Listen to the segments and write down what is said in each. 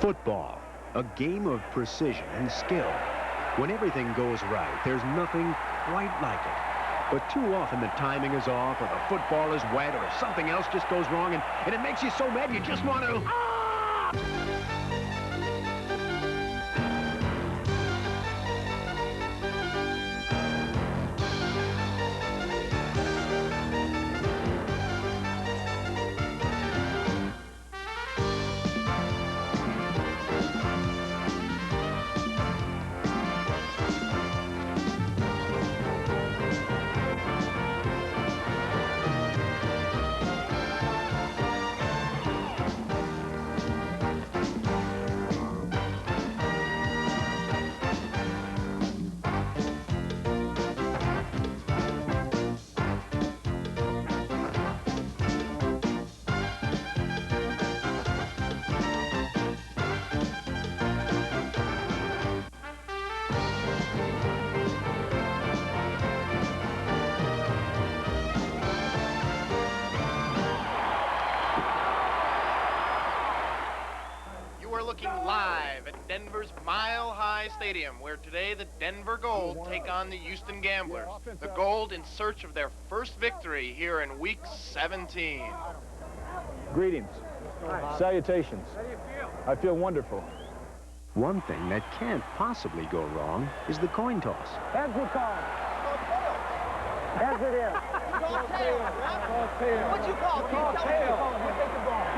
Football, a game of precision and skill. When everything goes right, there's nothing quite like it. But too often the timing is off, or the football is wet, or something else just goes wrong, and it makes you so mad you just want to... Looking live at Denver's Mile High Stadium, where today the Denver Gold take on the Houston Gamblers. The Gold in search of their first victory here in Week 17. Greetings. Salutations. How do you feel? I feel wonderful. One thing that can't possibly go wrong is the coin toss. Heads we call. Heads it is. What you call? Tail.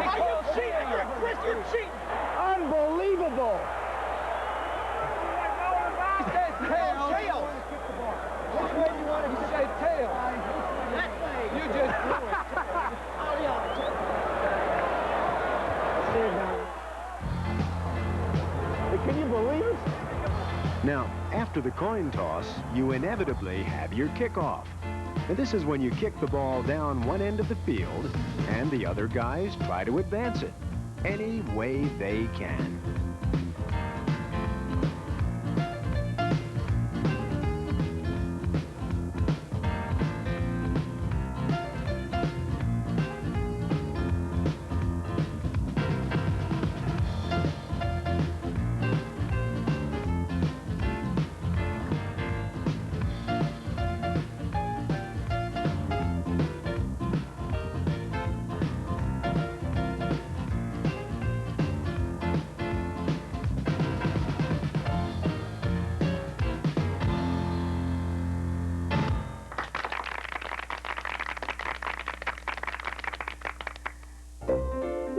Are you cheating? Chris, you're cheating. Unbelievable. He said tail. Tail. Which way you want it? He said tail. That way. You just threw it. Oh, yeah. Can you believe it? Now, after the coin toss, you inevitably have your kickoff. And this is when you kick the ball down one end of the field, and the other guys try to advance it any way they can.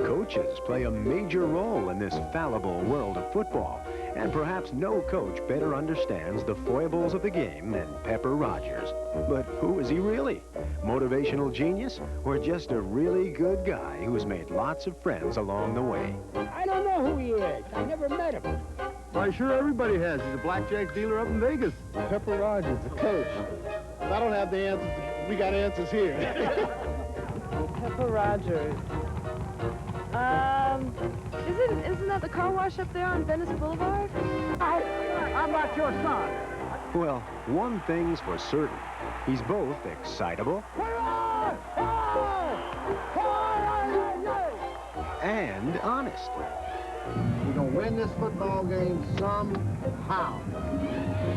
Coaches play a major role in this fallible world of football, and perhaps no coach better understands the foibles of the game than Pepper Rogers. But who is he really? Motivational genius, or just a really good guy who's made lots of friends along the way? I don't know who he is. I never met him. Why, sure everybody has. He's a blackjack dealer up in Vegas. Pepper Rogers, the coach. If I don't have the answers, we got answers here. Pepper Rogers. Isn't that the car wash up there on Venice Boulevard? I'm not your son. Well, one thing's for certain. He's both excitable and honest. We're going to win this football game somehow.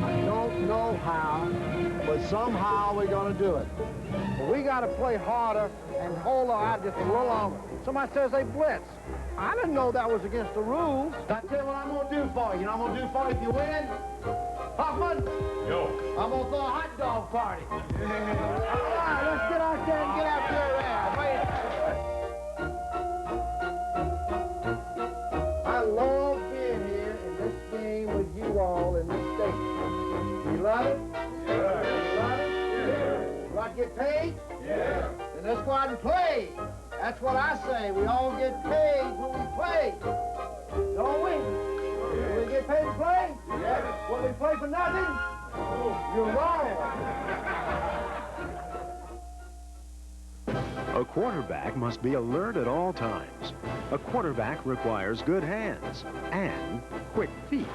I don't know how, but somehow we're going to do it. But we got to play harder and hold on just a little longer. Somebody says they blitz. I didn't know that was against the rules. I tell you what I'm going to do for you. You know what I'm going to do for you if you win? Hoffman? Yo. I'm going to throw a hot dog party. Yeah. All right, let's get out there and get out there. I love being here in this game with you all in this state. You love it? Yeah. You love it? Yeah. You like to get paid? Yeah. Then let's go out and play. That's what I say. We all get paid when we play. Don't we? Yeah. We get paid to play? Yeah. When we play for nothing? You're wrong. A quarterback must be alert at all times. A quarterback requires good hands and quick feet.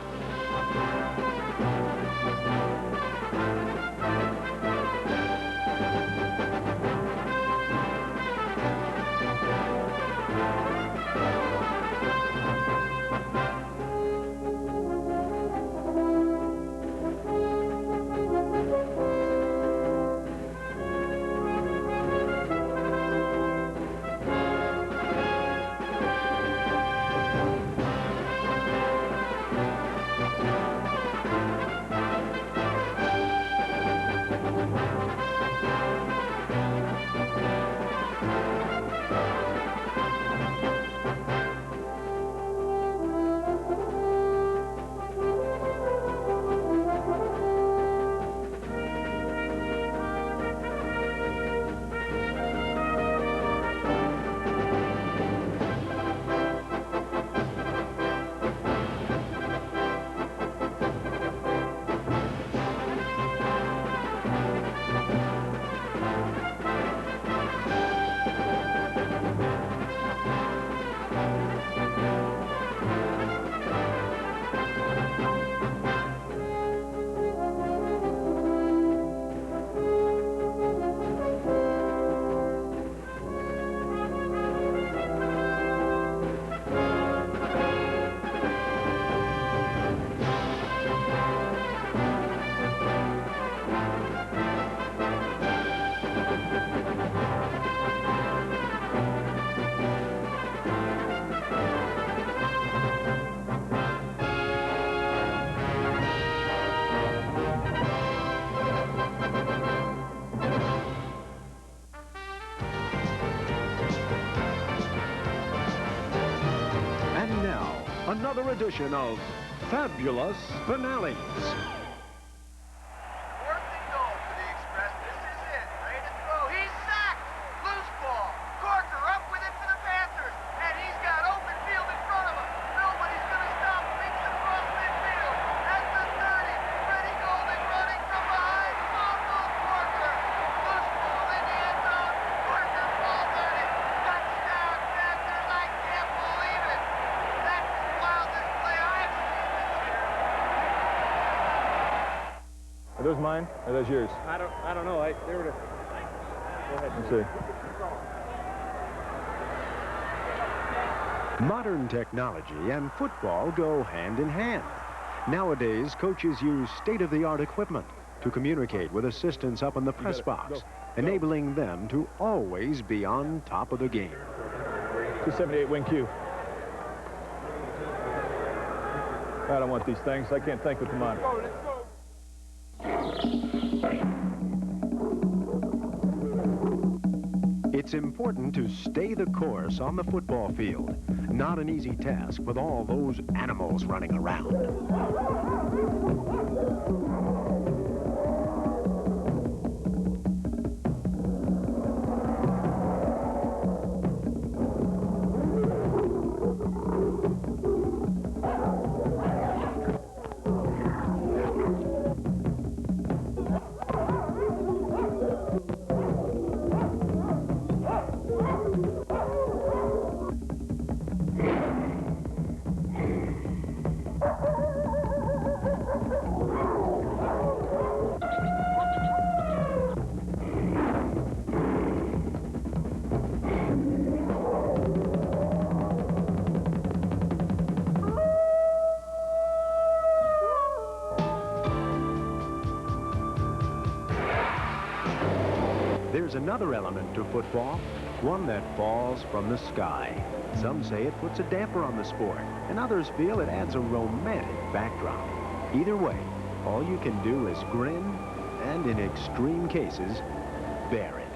another edition of Fabulous Finales. Fourth and goal for the Express. This is it. Ready to throw. He's sacked. Loose ball. Corker up with it for the Panthers. And he's got open field in front of him. Nobody's going to stop him. He's across midfield. At the 30. Freddie Golden running from behind. Fumble Corker. Loose ball in the end zone. Corker falls on it. Touchdown Panthers. I can't believe it. That's the wildest play I've seen this year. Are those mine? Or are those yours? I don't know. They were Go ahead. Let's see. Modern technology and football go hand in hand. Nowadays, coaches use state-of-the-art equipment to communicate with assistants up in the press box, enabling them to always be on top of the game. 278 wing Q. I don't want these things. I can't think with them on. It's important to stay the course on the football field. Not an easy task with all those animals running around. There's another element to football, one that falls from the sky. Some say it puts a damper on the sport, and others feel it adds a romantic backdrop. Either way, all you can do is grin, and in extreme cases, bear it.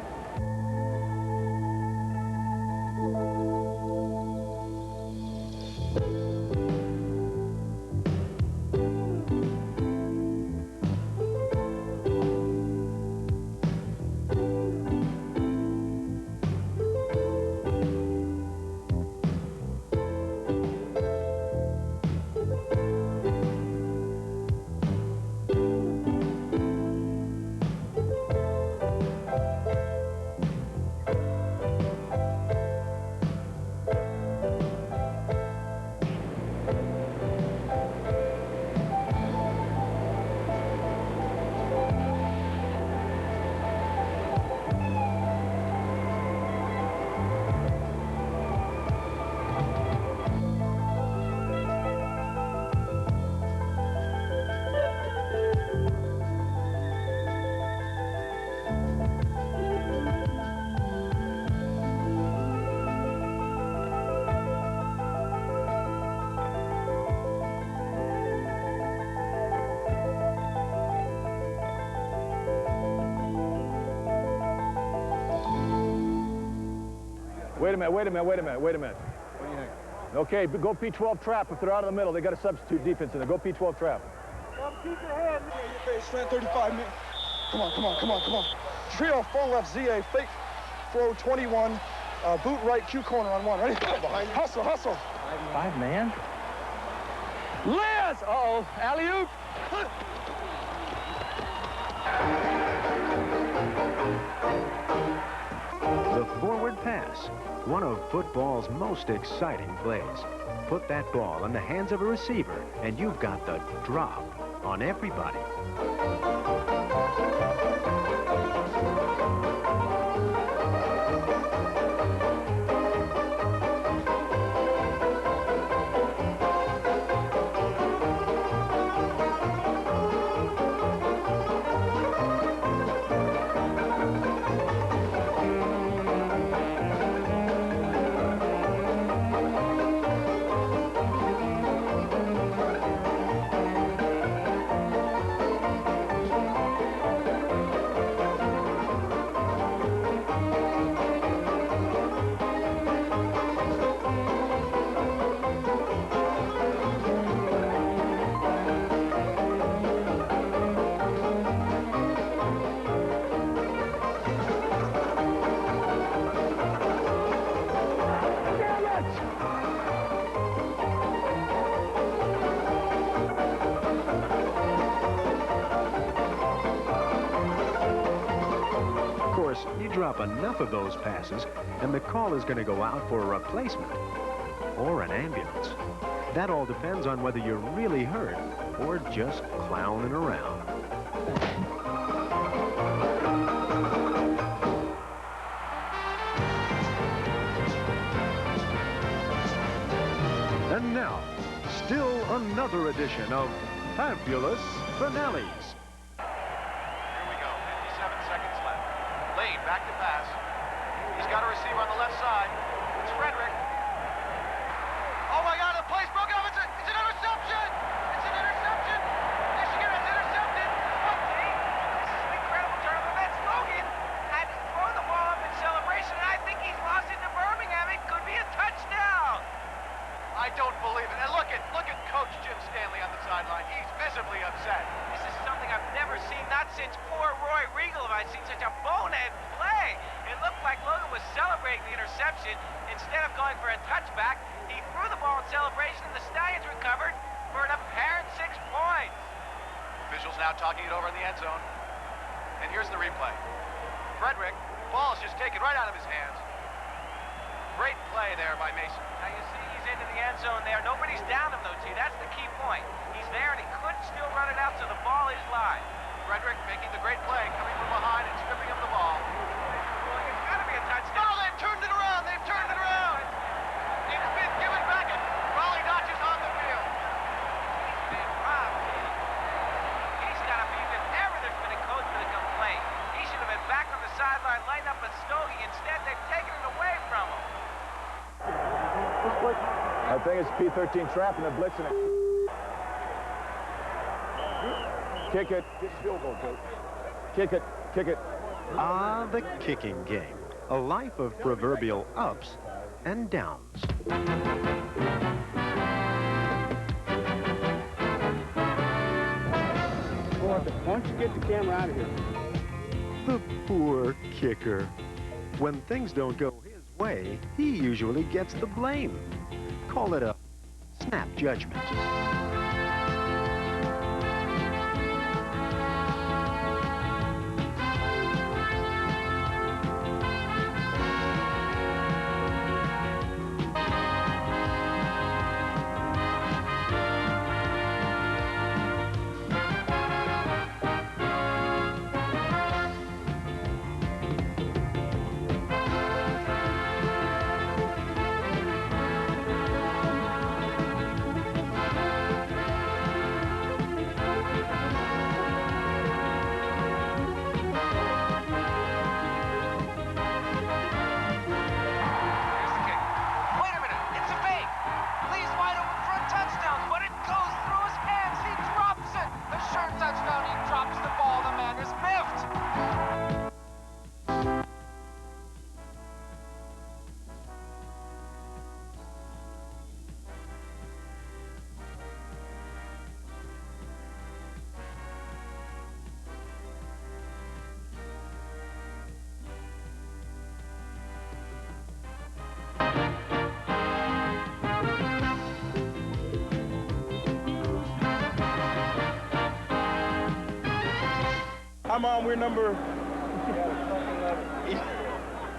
Wait a minute. What do you think? Okay, go P12 trap. If they're out of the middle, they got a substitute defense in there. Go P12 trap. Keep your head. Your face, strand 35, man. Come on. Trio, full left, ZA, fake throw 21, boot right, Q corner on one. Ready? Behind. Hustle. 5-man. Liz! Uh-oh, alley-oop. The forward pass, one of football's most exciting plays. Put that ball in the hands of a receiver, and you've got the drop on everybody. drop enough of those passes, and the call is going to go out for a replacement or an ambulance. That all depends on whether you're really hurt or just clowning around. And now, still another edition of Fabulous Finales. Here we go, 57 seconds left. Lane back to pass. He's got a receiver on the left side. It's Frederick. Oh my God, the play's broken off. It's an interception! It's an interception! Michigan has intercepted! What, Dave? This is an incredible turn of events. Logan had to throw the ball up in celebration, and I think he's lost it to Birmingham. It could be a touchdown. I don't believe it. And look at Coach Jim Stanley on the sideline. He's visibly upset. This is something I've never seen, not since poor Roy Regal have I seen such a bonehead play. It looked like Logan was celebrating the interception. Instead of going for a touchback, he threw the ball in celebration, and the Stallions recovered for an apparent 6 points. Officials now talking it over in the end zone. And here's the replay. Frederick, ball's just taken right out of his hands. Great play there by Mason. Now you see he's into the end zone there. Nobody's down him though, T. That's the key point. He's there and he could still run it out, so the ball is live. Frederick making the great play, coming from behind and stripping him the ball. Well, it's got to be a touchdown. Oh, they've turned it around! They've turned it around! It's been given back and Raleigh Dodge is on the field. He's been robbed, T. He's got to be, if ever there's been a coach with a complaint, he should have been back on the sideline, lighting up a stogie. Instead, they've taken it away from him. I think it's P13 trap and they're blitzing it. Kick it. Field goal, coach. Kick it. Kick it. Ah, the kicking game. A life of proverbial ups and downs. Boy, why don't you get the camera out of here? The poor kicker. When things don't go his way, he usually gets the blame. Call it a snap judgment. Hi, Mom, we're number...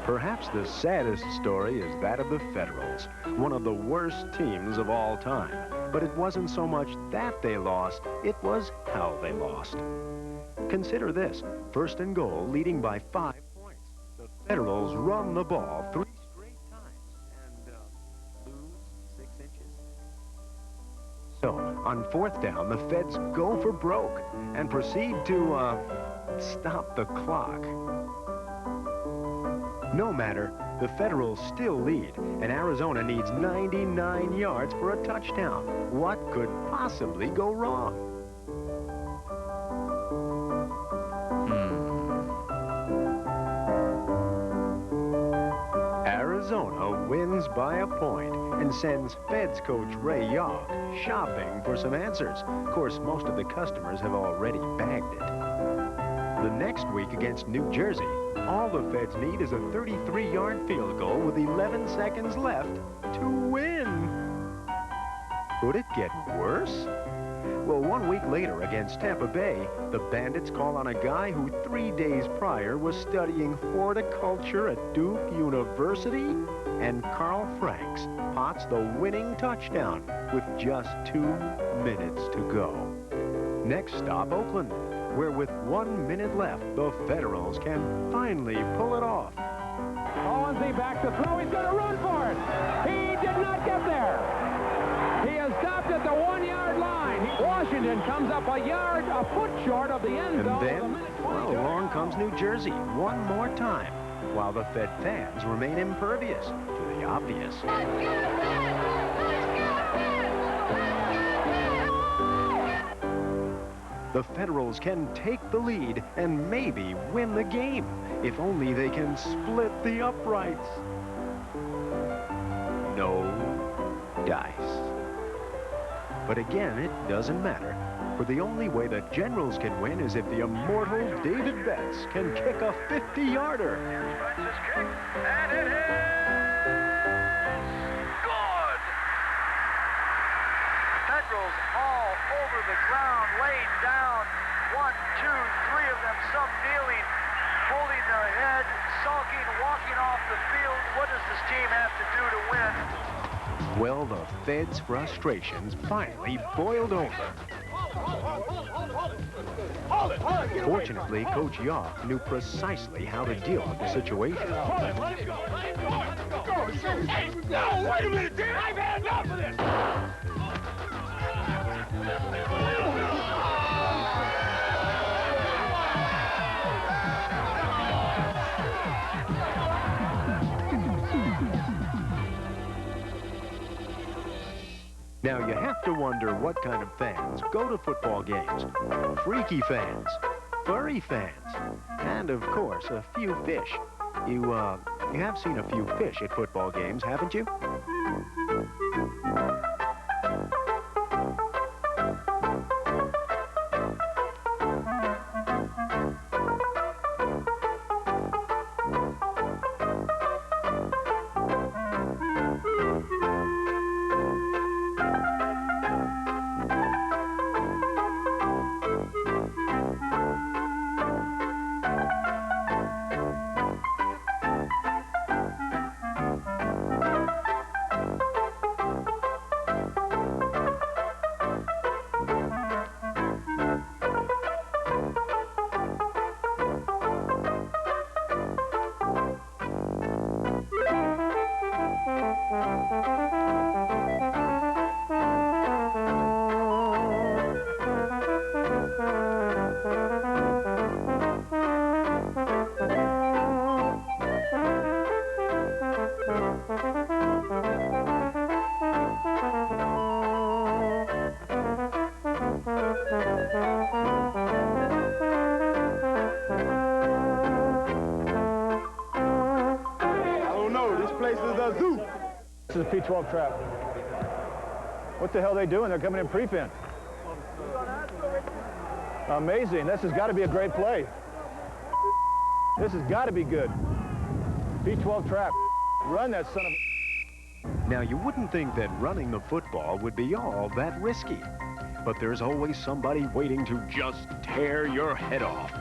Perhaps the saddest story is that of the Federals, one of the worst teams of all time. But it wasn't so much that they lost, it was how they lost. Consider this, 1st and goal, leading by 5 points. The Federals run the ball 3 straight times and lose 6 inches. So, on 4th down, the Feds go for broke and proceed to, stop the clock. No matter, the Federals still lead, and Arizona needs 99 yards for a touchdown. What could possibly go wrong? Arizona wins by a point and sends Feds coach Ray Yogg shopping for some answers. Of course, most of the customers have already bagged it. The next week against New Jersey, all the Feds need is a 33-yard field goal with 11 seconds left to win. Could it get worse? Well, 1 week later against Tampa Bay, the Bandits call on a guy who 3 days prior was studying horticulture at Duke University, and Carl Franks pots the winning touchdown with just 2 minutes to go. Next stop, Oakland, where with 1 minute left, the Federals can finally pull it off. Owensy back to throw. He's going to run for it. He did not get there. He is stopped at the 1-yard line. Washington comes up a foot short of the end zone. And then, well, along comes New Jersey one more time, while the Fed fans remain impervious to the obvious. The Federals can take the lead and maybe win the game, if only they can split the uprights. No dice. But again, it doesn't matter, for the only way the Generals can win is if the immortal David Betts can kick a 50-yarder. Here's Betts' kick, and it is good! Federals all over the ground, laying down. 1, 2, 3 of them, some kneeling, holding their head, sulking, walking off the field. What does this team have to do to win? Well, the Fed's frustrations finally boiled over. Fortunately, Coach Yaw knew precisely how to deal with the situation. Hey, no, wait a minute, Dan! I've had enough of this! Now, you have to wonder what kind of fans go to football games. Freaky fans, furry fans, and, of course, a few fish. You have seen a few fish at football games, haven't you? This is a P12 trap. What the hell are they doing? They're coming in prevent. Amazing. This has got to be a great play. This has got to be good. P12 trap. Run that son of a... Now, you wouldn't think that running the football would be all that risky. But there's always somebody waiting to just tear your head off.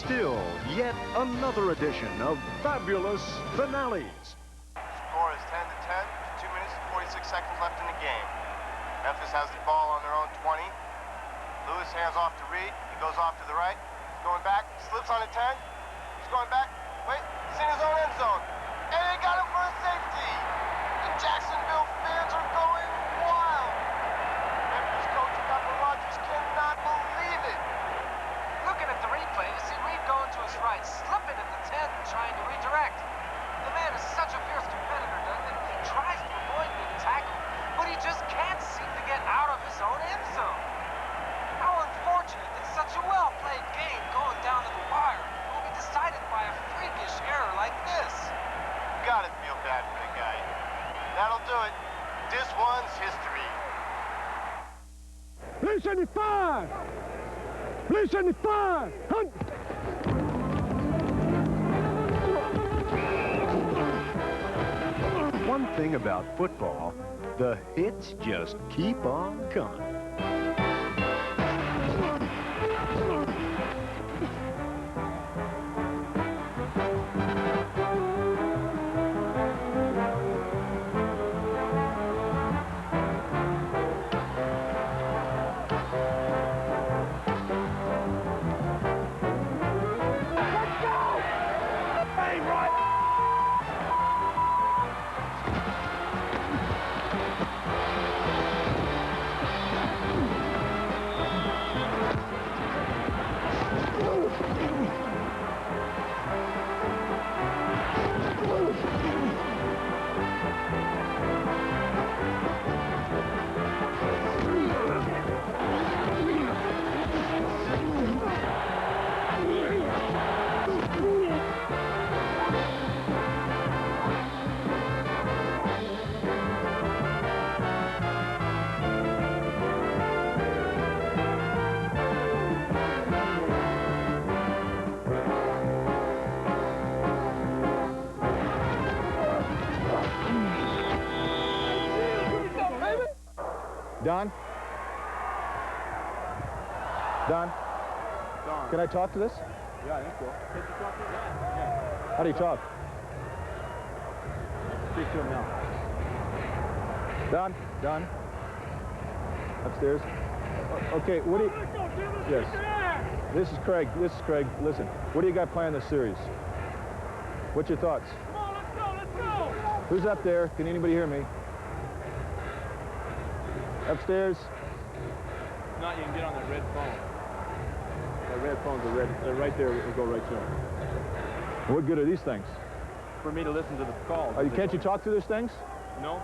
still yet another edition of Fabulous Finales. Score is 10-10, 2 minutes and 46 seconds left in the game. Memphis has the ball on their own 20. Lewis hands off to Reed. He goes off to the right. He's going back, slips on a 10. He's going back. Wait, he's in his own end zone. And they got him for a safety. The Jacksonville fans are going wild. Memphis coach Pepper Rogers cannot believe it. Looking at the replay, you see Reed going to his right, slipping at the 10 and trying to redirect. The man is such a fierce competitor, doesn't he? He tries to avoid being tackled, but he just can't seem to get out of his own end zone. How unfortunate that such a well-played game going down to the wire will be decided by a freakish error like this. You gotta feel bad for the guy. That'll do it. This one's history. Blue 75! Blue 75! Hunt! One thing about football, the hits just keep on coming. Don? Don? Can I talk to this? Yeah, I think so. Can you talk to him? Yeah. How do you talk? Speak to him now. Don? Don? Upstairs? Okay, what do you... Yes. This is Craig. This is Craig. Listen, what do you got planned this series? What's your thoughts? Come on, let's go, let's go! Who's up there? Can anybody hear me? Upstairs? If not, you can get on that red phone. That red phone's they're right there. It'll go right to him. What good are these things? For me to listen to the calls. Can't you talk through those things? No.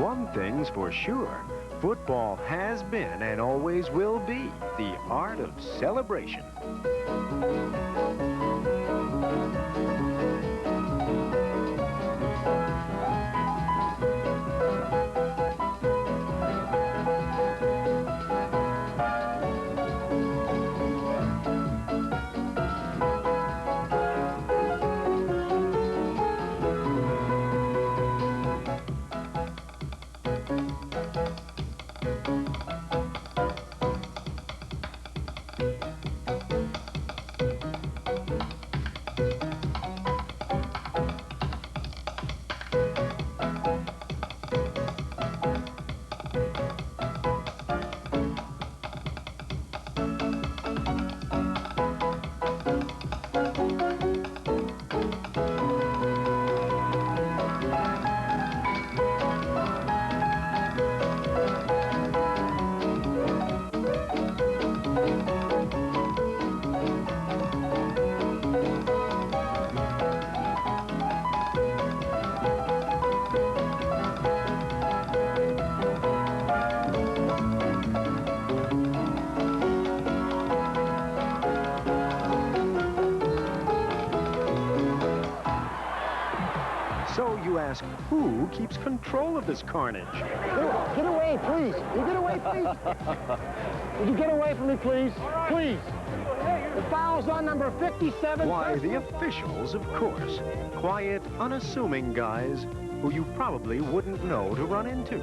One thing's for sure, football has been and always will be the art of celebration. So you ask, who keeps control of this carnage? Get away, please. You get away, please. Would you get away from me, please? Please. The foul's on number 57. Why, the officials, of course. Quiet, unassuming guys who you probably wouldn't know to run into.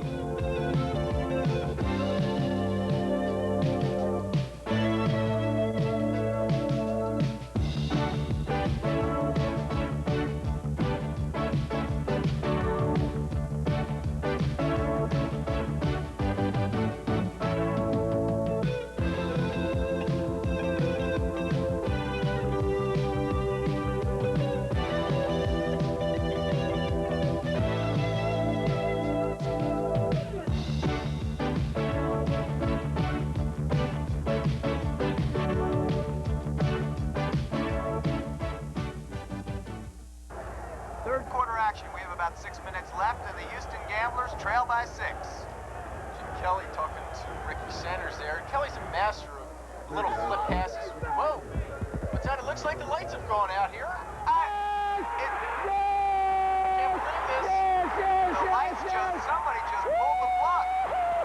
about 6 minutes left, and the Houston Gamblers trail by 6. Jim Kelly talking to Ricky Sanders there. Kelly's a master of little flip passes. Whoa! What's that? It looks like the lights have gone out here. I can't believe this. The lights somebody just pulled the plug.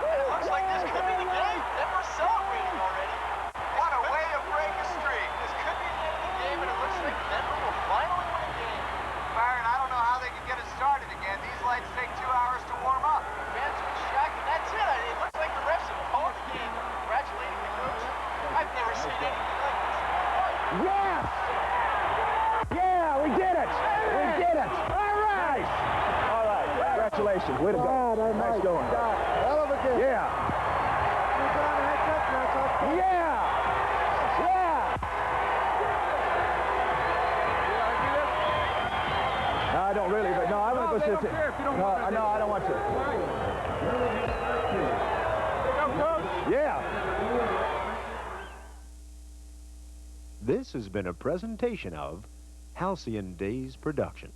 And it looks like this could be the game. Denver's celebrating already. What a way to break a streak. This could be the end of the game, and it looks like Denver will finally win a game. Byron, I don't know how they can get it started again. These lights take 2 hours to warm up. Fans will be shocked, and that's it. It looks like the refs have called the game. Congratulating the coach. I've never seen anything like this before. Yes! Yeah, we did it! We did it! All right! All right. Congratulations. Way to go. Nice going. Hell of a game. Yeah. Yeah! Yeah! No, I don't really, but no, I want to go sit. No, I don't want to. Yeah. This has been a presentation of Halcyon Days Production.